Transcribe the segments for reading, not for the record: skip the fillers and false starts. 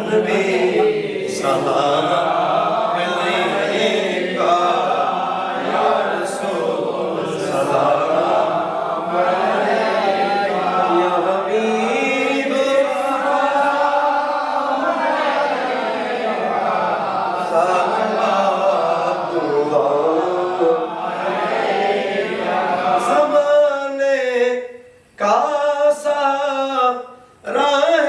نبی سلام علیکہ یا رسول سلام علیکہ یا حبیب صلوات اللہ زمانے کا راہ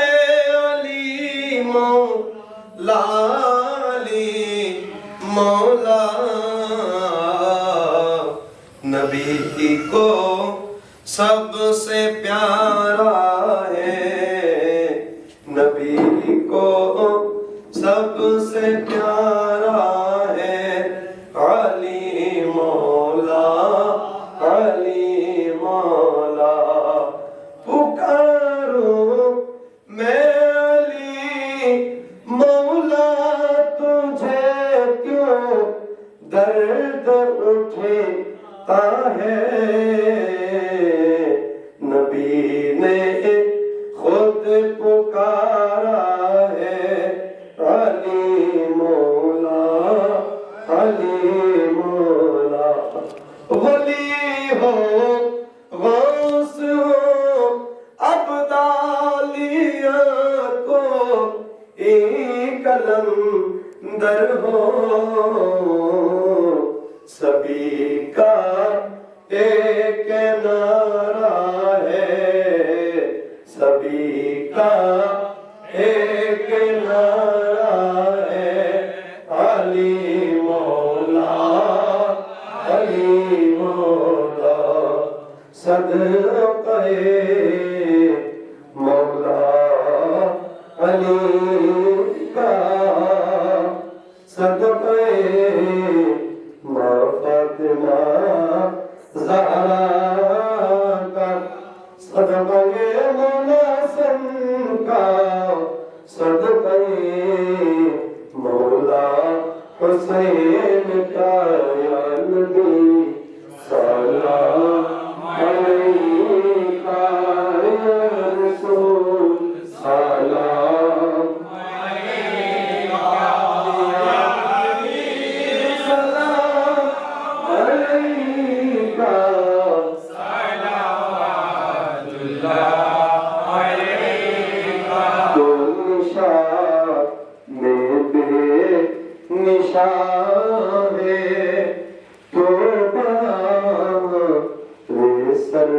علی مولا علی مولا نبی کو سب سے پیارا ہے نبی کو سب سے پیارا ہے علی مولا علی مولا پکاروں میں علی مولا تجھے کیوں درد اٹھتا ہے نبی نے خود پکارا ہے علی مولا علی مولا ولی ہو غوث ہو ابدالیہ کو ایک قلم در ہو سبھی کا ایک نعرہ ہے سبھی کا ایک نعرہ ہے علی مولا علی مولا صدقہ مولا علی کا صدقہ ماں فاطمہ زہرا کا صدقہ مولا حسن کا صدقہ مولا حسین کا یا نبی سلام علیکہ یا رسول سلام علیکہ یا حبیب سلام علیکہ صلوات اللہ علیکہ تو نشان میں بے نشان ہے تو سر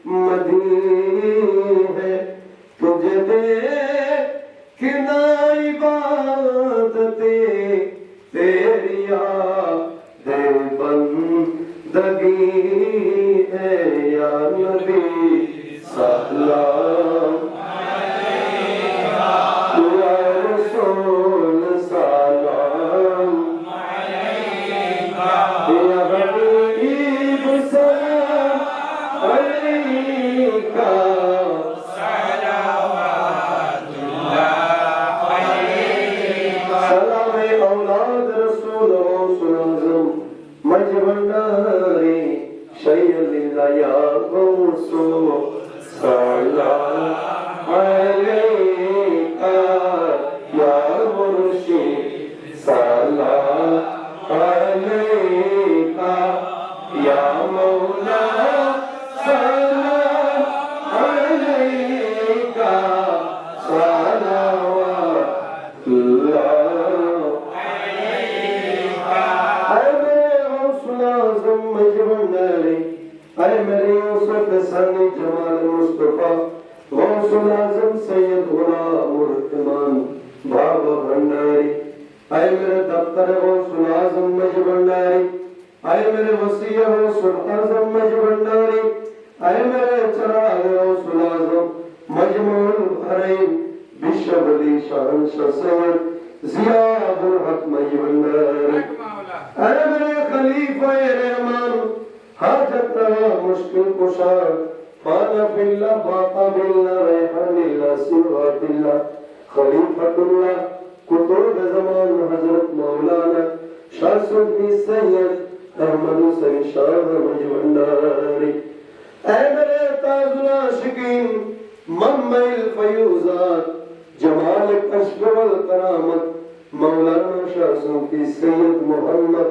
مدی ہے تجھے دیکھنا عبادت تیری یاد بندگی ہے یا نبی سلام علیکہ یا رسول سلام علیکہ یا حبیب سلام علیکہ صلوات اللہ علیکہ سلام اولاد رسول اعظم مجبنداری شیل اللہ یا غوثو سلام علیکہ یا مرشد سلام علیکہ یا مولا سلام علیکہ صلوات اللہ علیکہ اے میرے غوث اعظم مجبنداری اے میرے یوسف ثانی جمال مصطفیٰ غوث اعظم سید غلام الرحمان بابا بھنڈاری اے میرے دفتر غوث اعظم مجبنداری اے میرے وسیع غوث اعظم مجبنداری اے میرے چراغ غوث اعظم مجموع البحرین بشر علی شہنشاہ سید ضیاء الحق مجبنداری اے میرے خلیفہ رحمان حاجت رہا مشکل کشا فانا فی اللہ باقا باللہ ریحان اللہ سوات اللہ خلیفۃ اللہ کتب زمان حضرت مولانا شاہ صدی سید احمد حسین شاہ مجبنداری اے میرے تاج العاشقین منبع الفیوزات جمال कश्फ वल करामत मौलाना शाह सूफी सैयद मोहम्मद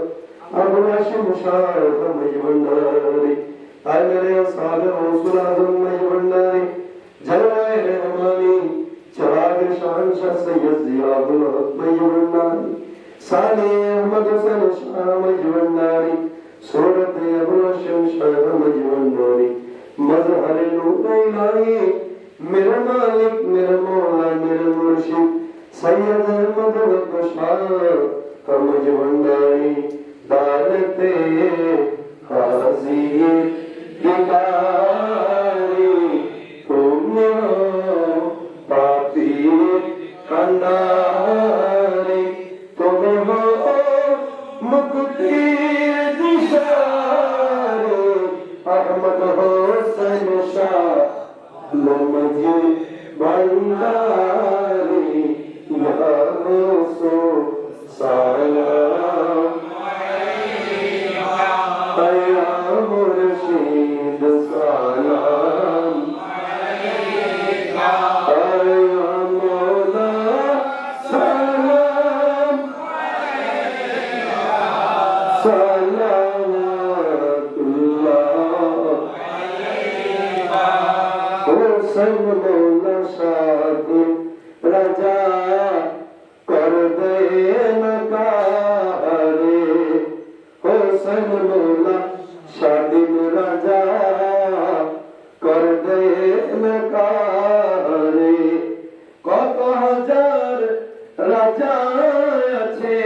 अबू हाशिम शाह मजबंडारी आए मेरे साहब रसूल आजम मजबंडारी जलवाए रहमानी चराग शहंशाह सैयद जियाउल हक मजबंडारी साले अहमद हसन शाह मजबंडारी सूरत अबू हाशिम शाह मजबंडारी मजहर नूर इलाही मेरा मालिक मेरा मौला मेरा मुर्शिद सैयद अहमद शाह मजबंडारी दालते हाजी दिकारी तुमने पापी कंडारी तुम्हें हो मुक्ति दिशारी अहमद हुसैन शाह मुझे बंदारी या रसूल सलाम या मुर्शिद सलाम या मौला सलाम सलावतुल्लाह हुसैन मौला शादी राजा कर दे नकारे हुसैन मौला शादी राजा कर दे नकारे कत हजार राजा আছে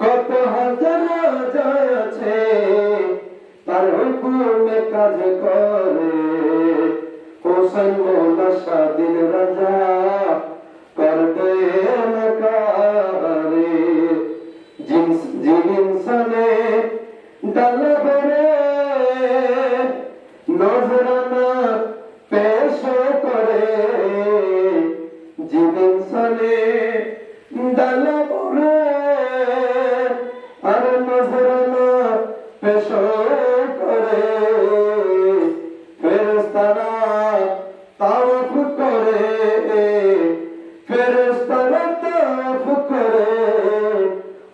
কত হাজার রাজা আছে তার হুকুমে কাজ করে हुसैन मौला शादिन राजा कर दे नकारे जिन इंसाने डाल बरे नजराना पेश करे जिन इंसाने डाल बरे अरे नजराना पेश करे फेरेस्तारा तावफ करे फेरेस्तारा तावफ करे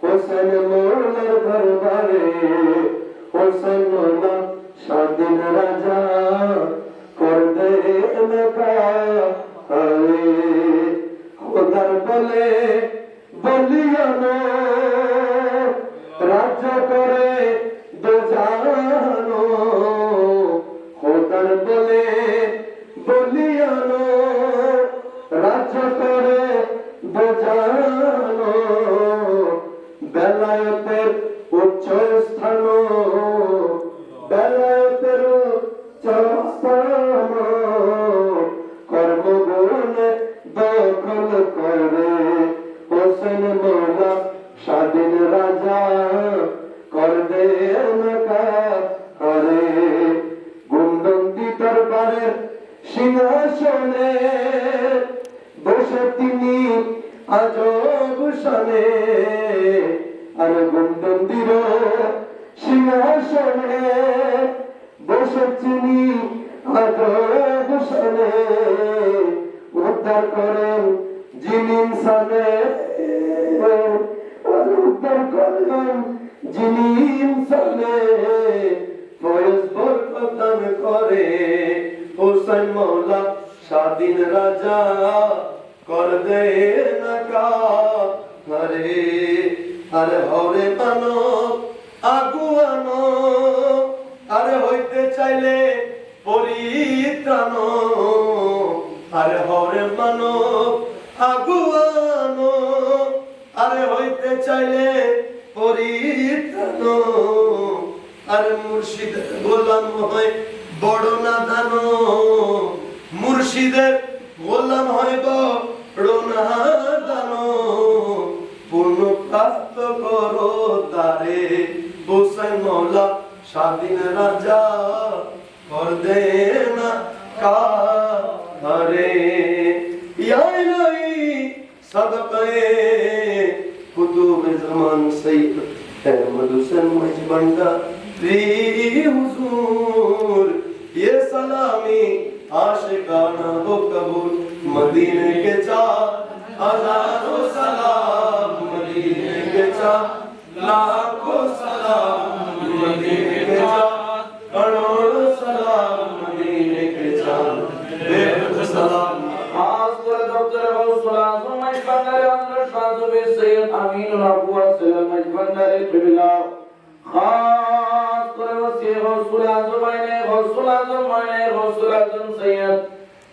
हुसैन मौलार दरबारे हुसैन मौला शादिन राजा कर दे नकारे खुदार बले बलिया नो राजा करे दो जानो खुदार बले বলিয়ানো রাজ্য করে বোঝানো বেলায়েতের উচ্চ স্থান বেলায়েতের উচ্চ স্থান কর্মগুণে দখল করে হোসেন মৌলা স্বাধীন রাজা কর দে নকারে গুণবন্দি দরবারের সিংহাসনে বসে তিনি আজব শানে আর গুণবন্দির সিংহাসনে বসে তিনি আজব শানে উদ্ধার করেন যিনি ইনসানে উদ্ধার করেন যিনি ইনসানে ফয়েজ বরকতান করে हुसैन मौला शादिन राजा कर दे नकारे अरे हरे मानो आगुआनो अरे होइते चाइले परित्राण अरे हरे मानो आगुआनो अरे होइते चाइले परित्राण अरे मुर्शिद गोलाम হয় বড় না জানো মুর্শিদের গোলাম হয় বড় না জানো পূর্ণ প্রাপ্ত করো তারে হুসেন মৌলা স্বাধীন রাজা কর দে না কারে ইয়া ইলাহি সদকায়ে কুতুব জামান সৈয়দ अहमद हुसैन मजबंडारी हुजूर ये सलामी आशिकाना हो कबूल मदीने के चार हजारों सलाम मदीने के चाँद, लाखों सलाम मदीने के चाँद, करोड़ों सलाम मदीने के चाँद, बेहद सलाम। खास कर डॉक्टर गौसुल आज़म मजबंदर अंदर शाज़ुबे सैयद अमीनुल हक वासिल मजबंदर किबला, खास कर वसी गौसुल आज़म सैयद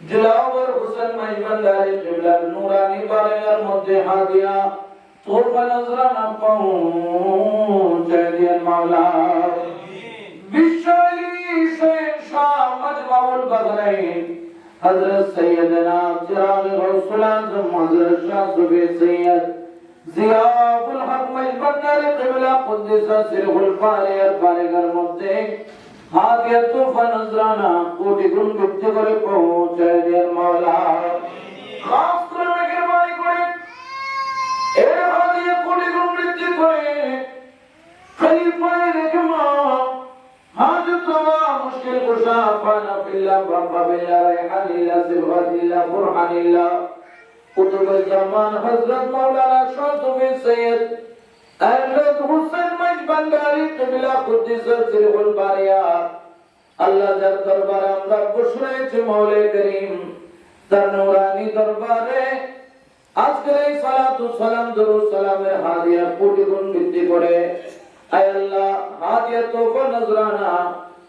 दिलावर हुसैन मजबंदर किबला नूरानी बारेगार मध्य हादिया तोहफा नजराना पहुंचाए दिया मौला। विश्वली शहंशाह मजमाउल बदरैन हजरत सैयदना चिराग गौसुल आज़म हजरत शाज़ुबे सैयद जियाउल हक मजबंदर किबला कुद्दस सिरहुल बारेगार मध्य हादिया तोहफा नजराना कोटि गुण गुप्त करे पहुंचाए दिया मौला। खास कर मेहरबानी करे ए हादिया कोटि गुण गुप्त करे खलीफा रहमा हाजतवा मुश्किल कुशा पाना बिल्ला बाबा बिल्ला रेहानिल्ला सिफातिल्ला बुरहानिल्ला कुतुब ज़मान हजरत मौलाना शाज़ुबे सैयद हजरत हुसैन मजबंदारी किबला कुद्दस सिरहुल बारिया अल्लाह दर दरबार আমরা বসে মৌলা করিম তার নূরানি দরবারে আজকের এই সালাতু সালাম দরুদ সালামের হাদিয়া কোটি গুণ বৃদ্ধি করে আয় আল্লাহ হাদিয়া তোফা নজরানা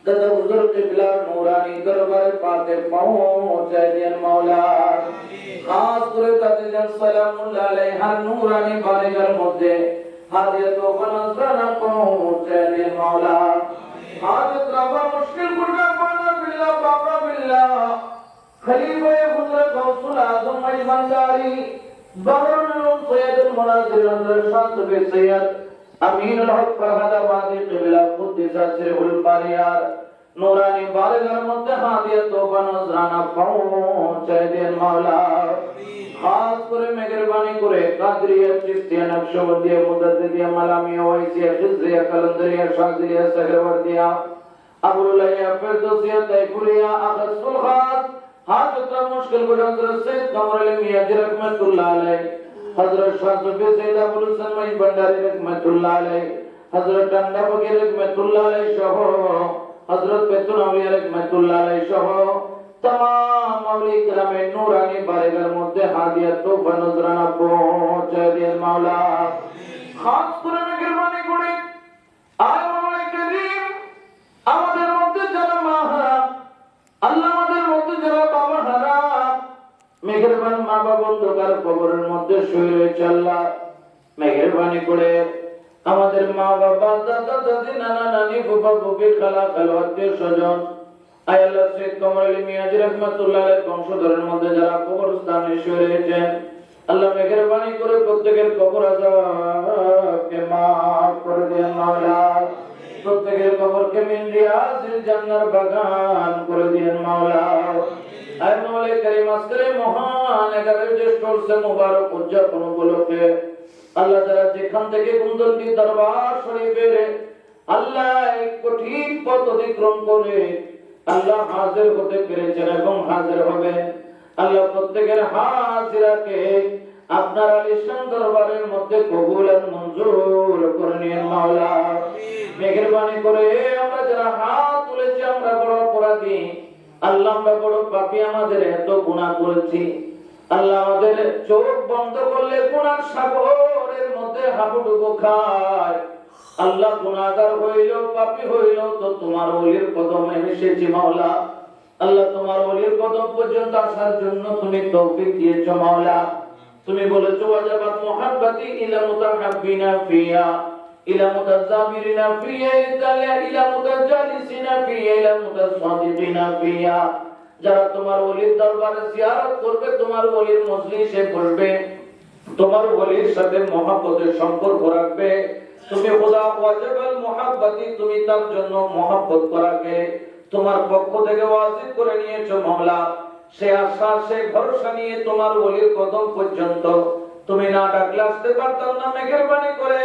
দাদা হুজুর কিবলার নূরানি দরবারে পাকে পৌঁছায় দেন মাওলা। খাস করে তাদের জান সালামুল্লাহ আলাইহা নূরানি বারেগার মধ্যে हादिया तो बनज़राना पहुंचे दे मौला। हाजत रवा मुश्किल कुर्बा पाना बिल्ला बाबा बिल्ला खलीफा हुज़रत गौसुल आज़म मजबंदारी बहरुल उलूम सैयदुल मुनाज़िर हज़रत शाज़ुबे सैयद अमीनुल हक फरहादाबादी किबला कुद्दस सिरहुल बारियार नूरानी बारगाह मध्य हादिया तो बनज़राना पहुंचे दे मौला। खास करे मेहरबानी करे कादरिया चिश्तिया नक्शबंदिया मुदद्दिदिया मलामिया वैसिया खिज़रिया कलंदरिया शाज़िलिया सहरवर्दिया अबुलैया फिरदौसिया तैफुरिया अगसुल खास हाजत मुश्किल को हज़रत सैयद कमर अली मियां रहमतुल्लाह अलैह हज़रत शाज़ुबे सैयद अबुल हसन मजबंदारी रहमतुल्लाह अलैह हज़रत टंडा फकीर रहमतुल्लाह अलैह शह हज़रत बैतुल औलिया रहमतुल्लाह अलैह शह तमाम औलिया किराम नूरानी बारेगार मध्य हादिया तो बनज़राना पहुंचाए दिया मौला। खास করে মেহরবানি করে আয় মৌলা করিম আমাদের মধ্যে যারা মা হারা আল্লাহ আমাদের মধ্যে যারা বাবা হারা মেহরবান মা বাবা অন্ধকার কবরের মধ্যে শুয়ে রয়েছে আল্লাহ মেহরবানি করে আমাদের মা বাবা দাদা দাদি নানা নানি ফুফা ফুফি খালা খালু আত্মীয় স্বজন আয় আল্লাহ সৈয়দ কমর আলী মিয়াঁ রাহমাতুল্লাহ আলাইহি বংশধরের মধ্যে যারা কবরস্থানে শুয়ে রয়েছেন আল্লাহ মেহেরবানি করে প্রত্যেকের কবর আযাবকে maaf করে দেন মাওলা। প্রত্যেকের কবরকে মিন রিয়াজিল জান্নার বাগান করে দেন মাওলা। আয় মাওলা কারীম আজকের মহান 11 জ্যৈষ্ঠ মাসে মুবারক উদযাপন উপলক্ষে আল্লাহ যারা যেখান থেকে কুন্দরী দরবার শরীফের আল্লাহ এক কঠিন পথ অতিক্রম করে আল্লাহ হাজির হতে পেরেছেন এবং হাজির হবে আল্লাহ প্রত্যেকের হাজিরাকে আপনার আলিশান দরবারের মধ্যে কবুল আর মঞ্জুর করে নিন মাওলা। মেহেরবানি করে আমরা যারা হাত তুলেছি আমরা বড় অপরাধী আল্লাহ আমরা বড় পাপী আমাদের এত গুনাহ করেছি আল্লাহ আমাদের চোখ বন্ধ করলে গুনার সাগরের মধ্যে হাবুডুবু খায় আল্লাহ গুনাহগার হইল পাপী হইল তো তোমার ওলির কদমে এসেছি মাওলা। আল্লাহ তোমার ওলির কদম পর্যন্ত আসার জন্য তুমি তৌফিক দিয়েছো মাওলা। তুমি বলেছো ওয়াজাবাত মুহাব্বতি ইলা মুতাহাব্বিনা ফিয়া ইলা মুতাযাবিরিনা ফিয়া ইলা মুতাজালিসিনা ফিয়া ইলা মুতাসাদ্দিকিনা ফিয়া যারা তোমার ওলির দরবারে জিয়ারত করবে তোমার ওলির মজলিসে বসবে তোমার ওলির সাথে মহব্বতের সম্পর্ক রাখবে তুমি খোদা ওয়াজিবাল মুহাব্বতি তুমি তার জন্য মহব্বত করাকে তোমার পক্ষ থেকে ওয়াজিব করে নিয়েছো মাওলা। সে আশা সে ভরসা নিয়ে তোমার ওলির কদম পর্যন্ত তুমি না ডাকলে আসতে পারতাম না। মেহেরবানি করে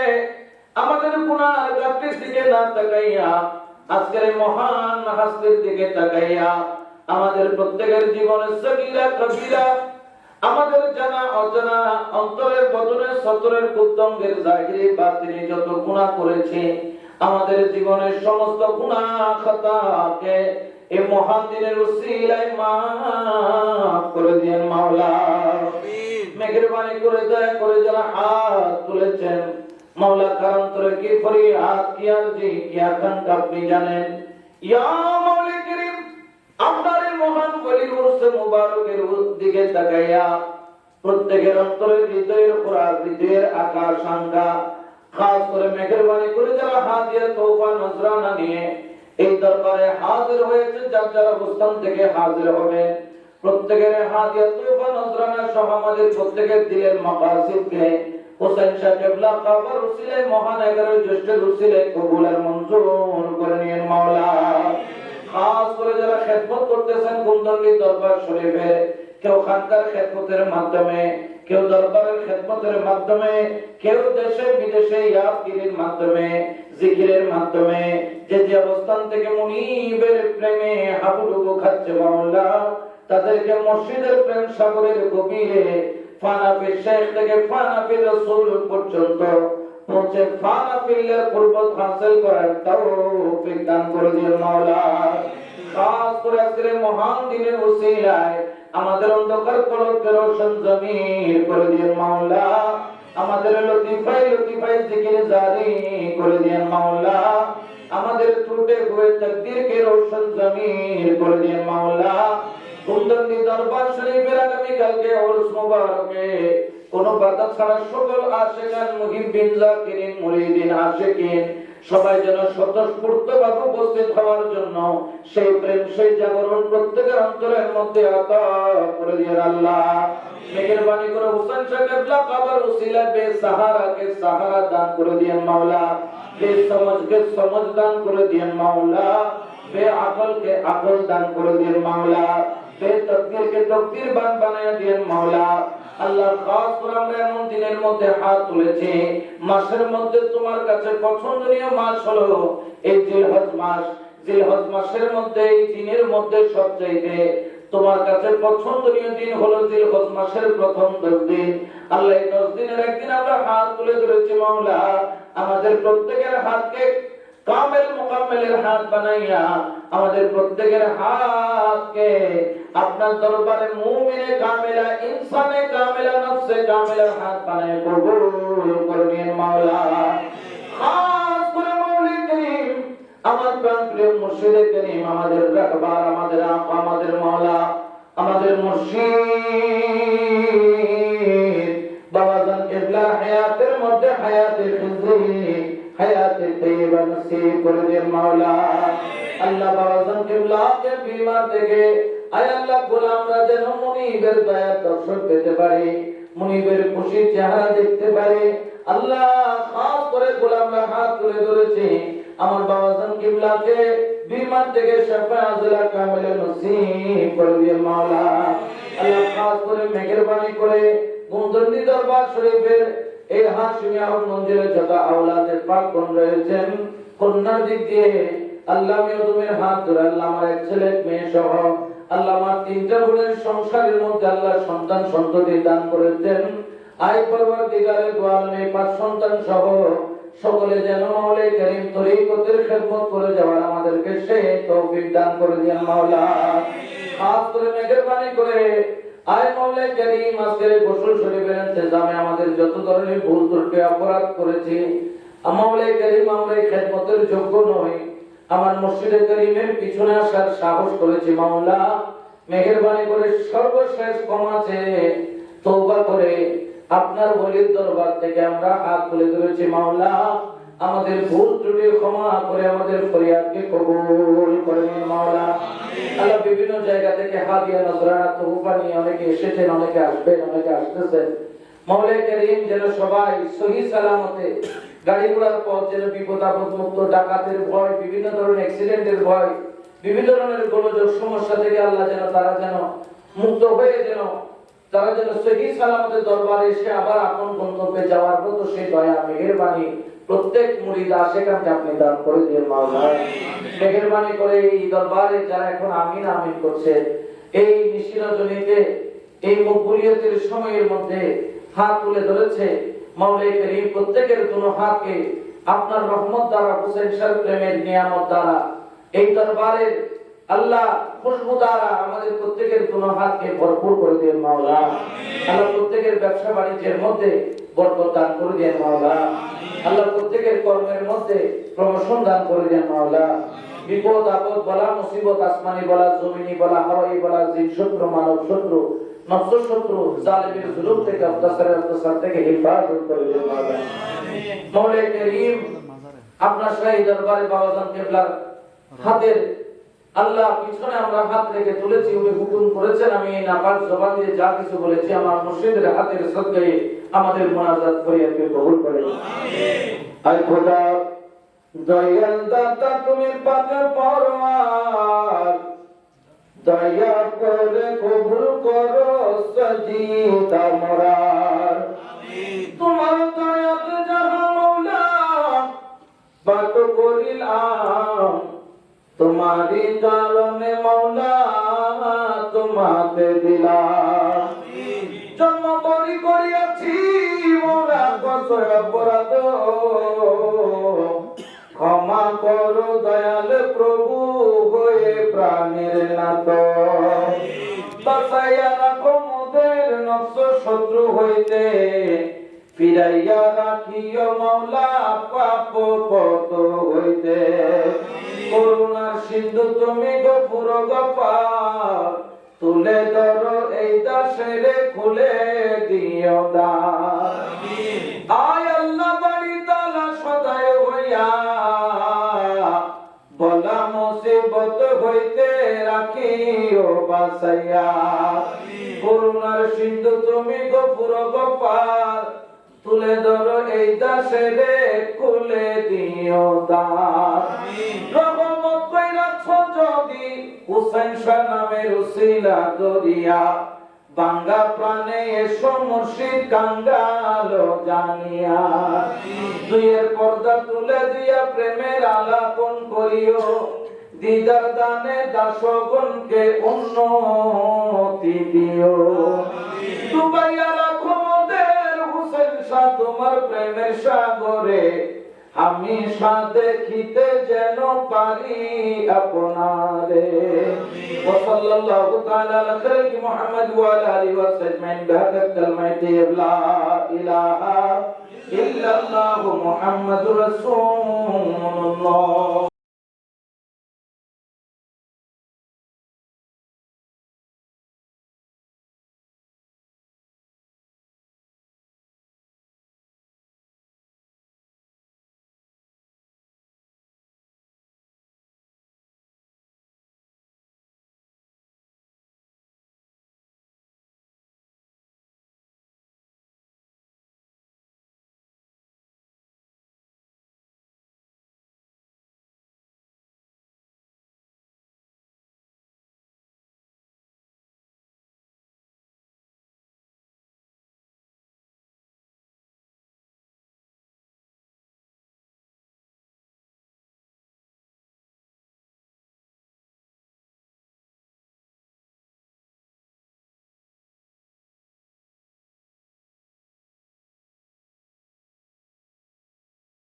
আমাদের গুনার গাফির দিকে না তাকাইয়া আজকের মহান হাসির দিকে তাকাইয়া আমাদের প্রত্যেকের জীবনের সগীরা কবিরা আমাদের জানা অজানা অন্তরের বদনে সতরের কুতঙ্গের জাহিরি বাতিনি যত গুনাহ করেছি, আমাদের জীবনের সমস্ত গুনাহ খাতাকে এই মহান দিনের উসিলায় মাফ করে দিন মাওলা। আমিন। মেহেরবানি করে দয়া করে যারা হাত তুলেছেন মাওলা, কারণ তোরে কি ফরিয়াদ কি আরজি কি আকাঙ্ক্ষা আপনি জানেন। ইয়া মাওলা করিম, আপনার এই মহান ওলির উরসে মুবারকের দিকে তাকাইয়া প্রত্যেকের অন্তরের হৃদয়ের উপর হৃদয়ের আকাশ আঙ্গা খাস করে মেহেরবানি করে যারা হাদিয়া তওবা নজরানা নিয়ে এই দরবারে হাজির হয়েছে, যার যার অবস্থান থেকে হাজির হবে, প্রত্যেকের হাদিয়া তওবা নজরানা সহ আমাদের প্রত্যেকের দিলের মাকাসিদকে হোসেন শাহ কিবলা কাবার উসিলায় মহান 11 জ্যৈষ্ঠের উসিলায় কবুল আর মঞ্জুর করে নিন মাওলা। খাস করে যারা খেদমত করতেছেন কুন্দন্ডি দরবার শরীফে, কেউ খানকার খেদমতের মাধ্যমে, কেউ দরবারের খেদমতের মাধ্যমে, কেউ দেশে বিদেশে ইয়াফকিরের মাধ্যমে, জিকিরের মাধ্যমে, যে যে অবস্থান থেকে মুনিবের প্রেমে হাবুডুবু খাচ্ছে মাওলা, তাদেরকে মসজিদের প্রেম সাগরের গভীরে ফানাফি শেখ থেকে ফানাফি রাসূল পর্যন্ত পৌঁছে ফানাফিলের কুরবত হাসিল করার তৌফিক দান করে দিন মাওলা। খাস করে আজকের মহান দিনের উসিলায় আমাদের অন্ধকার কলবকে রোশন জমির করে দিন মাওলা। আমাদের লতিফায় লতিফায় জিকির জারি করে দিন মাওলা। আমাদের টুটে हुए তকদীরকে রোশন জমির করে দিন মাওলা। কুন্দন্ডি দরবার শরীফের আগামী কালকে উরস মুবারকে কোন বাধা ছাড়া সকল আশিকান মুহিব্বিন জাকিরিন মুরিদিন আশিকিন সবাই যেন স্বতঃস্ফূর্তভাবে উপস্থিত হওয়ার জন্য সেই প্রেম সেই জাগরণ প্রত্যেকের অন্তরের মধ্যে আতা করে দিন আল্লাহ। মেহেরবানি করে হোসেন শাহ কিবলা কাবার উসিলা বেসাহারাকে সাহারা দান করে দিন মাওলা। বেসমঝকে সমঝ দান করে দিন মাওলা। বেআকলকে আকল দান করে দিন মাওলা। বেতকদীরকে তকদীরবান বানায়া দিন মাওলা। আল্লাহ খাস করে আমরা এমন দিনের মধ্যে হাত তুলেছি, মাসের মধ্যে তোমার কাছে পছন্দনীয় মাস হলো এই জিলহজ মাস। জিলহজ মাসের মধ্যে এই দিনের মধ্যে সবচাইতে তোমার কাছে পছন্দনীয় দিন হলো জিলহজ মাসের প্রথম 10 দিন। আল্লাহ এই 10 দিনের একদিন আমরা হাত তুলে ধরেছি মাওলা, আমাদের প্রত্যেকের হাতকে কামেল মুকাম্মেলের হাত বানাইয়া আমাদের প্রত্যেকের হাতকে আপনার দরবারে মুমিনে কামেলা ইনসানে কামেলা নফসে কামেলার হাত বানায় কবুল করে নিন মাওলা। খাস করে মাওলা করিম আমার প্রাণপ্রিয় মুর্শিদে করিম, আমাদের রাহবার, আমাদের আকা, আমাদের মাওলা, আমাদের মুর্শিদ বাবাজান কিবলা হায়াতের মধ্যে হায়াতের খুশি হায়াতে তৈয়বা নসিব করে দিন মাওলা। আল্লাহ বাবাজান কিবলাকে বিমার থেকে আয় আল্লাহ গোলামরা যেন মুনিবের দয়ার দর্শন পেতে পারে, মুনিবের খুশির চেহারা দেখতে পারে। আল্লাহ খাস করে গোলামরা হাত তুলে ধরেছে, আমার বাবাজান কিবলাকে বিমার থেকে শাফা আজলা কামিল নসিব করে দিন মাওলা। আল্লাহ খাস করে মেহেরবানি করে কুন্দন্ডি দরবার শরীফের এই হাশিমি আহমদ মঞ্জিলে যত আওলাদের পাকন রয়েছেন কন্যার দিক দিয়ে আল্লাহ মিয়তুমের হাত ধরে আল্লাহ আমার এক ছেলে মেয়ে সহ আল্লাহ আমার 3টা বোনের সংসারের মধ্যে আল্লাহ সন্তান সন্ততি দান করেছেন। আই পরওয়ারদিগারে দু আলমে 5 সন্তান সহ সকলে যেন মাওলা করিম তরিকতের খেদমত করে যাওয়ার আমাদেরকে সেই তৌফিক দান করে দিন মাওলা। খাস করে মেহেরবানি করে আয় মাওলা করিম আজকের গোসল শরীফের ইন্তজামে আমাদের যত ধরনের ভুল ত্রুটি অপরাধ করেছি মাওলা করিম আমরা এই খেদমতের যোগ্য নই, আমার মুর্শিদে করিমের পিছনে আসার সাহস করেছি মাওলা। মেহেরবানি করে সর্বশেষ ক্ষমা চেয়ে তওবা করে আপনার ওলির দরবার থেকে আমরা হাত তুলে ধরেছি মাওলা। আমাদের ভুল ত্রুটি ক্ষমা করে আমাদের ফরিয়াদকে কবুল করে নিন মাওলা। আল্লাহ বিভিন্ন জায়গা থেকে হাদিয়া নজরানা তওবা নিয়ে অনেকে এসেছেন, অনেকে আসবেন, অনেকে আসতেছেন। মাওলা করিম যেন সবাই সহি সালামতে গাড়ি ঘোড়ার পথ যেন বিপদ আপদ মুক্ত, ডাকাতের ভয়, বিভিন্ন ধরনের অ্যাক্সিডেন্টের ভয়, বিভিন্ন ধরনের গোলযোগ সমস্যা থেকে আল্লাহ যেন তারা যেন মুক্ত হয়ে যেন তারা যেন সহি সালামতে দরবারে এসে আবার আপন গন্তব্যে যাওয়ার মতো সেই দয়া মেহেরবানি প্রত্যেক মুরিদ আশিকানকে আপনি দান করে দিন মাওলা। মেহেরবানি করে এই দরবারে যারা এখন আমিন আমিন করছে, এই নিশি রজনীতে এই মকবুলিয়তের সময়ের মধ্যে হাত তুলে ধরেছে। মাওলাই করিম প্রত্যেকের জন্য হাতকে আপনার রহমত দ্বারা, হুসাইন শাহ প্রেমের নিয়ামত দ্বারা, এই দরবারের আল্লাহ খুশবু দ্বারা আমাদের প্রত্যেকের জন্য হাতকে ভরপুর করে দেন মাওলা। আল্লাহ প্রত্যেকের ব্যবসা বাণিজ্যের মধ্যে বরকত দান করে দেন মাওলা। আল্লাহ প্রত্যেকের কর্মের মধ্যে প্রমোশন দান করে দেন মাওলা। বিপদ আপদ বলা, মুসিবত আসমানি বলা, জমিনি বলা, হাওয়াই বলা, জিন শত্রু, মানব শত্রু, নফস শত্রু, জালিমের জুলুম থেকে, অত্যাচার থেকে হেফাজত করে দেন মাওলা। মাওলাই করিম আপনার শাহী দরবারে বাবাজান কিবলার হাতের আল্লাহ পিছনে আমরা হাত রেখে তুলেছি, উনি হুকুম করেছেন আমি এই নাপাক জবান দিয়ে যা কিছু বলেছি আমার মুর্শিদের হাতের সদকায়ে আমাদের মুনাজাত ফরিয়াদকে কবুল করেন। আমিন। আয় খোদা দয়াল দাতা তুমি পাক পরওয়ার, দয়া করে কবুল করো সজিদা মোরার। তোমার দয়াতে যাহা মাওলা বাত করিলাম, তোমারি কারণে মাওলা তোমাকে দিলাম। জন্ম করিয়াছি মোরা কত অপরাধ, ক্ষমা করো দয়াল প্রভু হয়ে প্রাণের নাথ। বাঁচাইয়া রাখো মোদের নফস শত্রু হইতে, ফিরাইয়া রাখিও মাওলা পাপ পত হইতে। করুণার সিন্ধু তুমি গফুর গফার, তুলে ধরো এই দাসের খুলে দিও দ্বার। আয় আল্লাহ বাড়ি তালা সদায় হইয়া, বলা মুসিবত হইতে রাখিও বাঁচাইয়া। করুণার সিন্ধু তুমি গফুর গফার, তুলে ধরো এই দাসের খুলে দিও দ্বার। রহমত কইরাছ যদি হুসাইন শাহ নামের উসিলা দরিয়া, বাঙ্গা প্রাণে এসো মুর্শিদ কাঙ্গাল জানিয়া। দুইয়ের পর্দা তুলে দিয়া প্রেমের আলাপন করিও, দিদার দানে দাসগণকে উন্নতি দিও। ডুবাইয়া রাখো মোদের হুসাইন শাহ তোমার প্রেমের সাগরে, আমি দেখিতে যেন পারি আপনারে। ওয়াসাল্লাল্লাহু তাআলা আলা খালিকি মুহাম্মদ ওয়া আলা আলিহি ওয়া সাহবিহি বিহাক্কাত কালিমাতি লা ইলাহা ইল্লাল্লাহু মুহাম্মাদুর রাসূলুল্লাহ।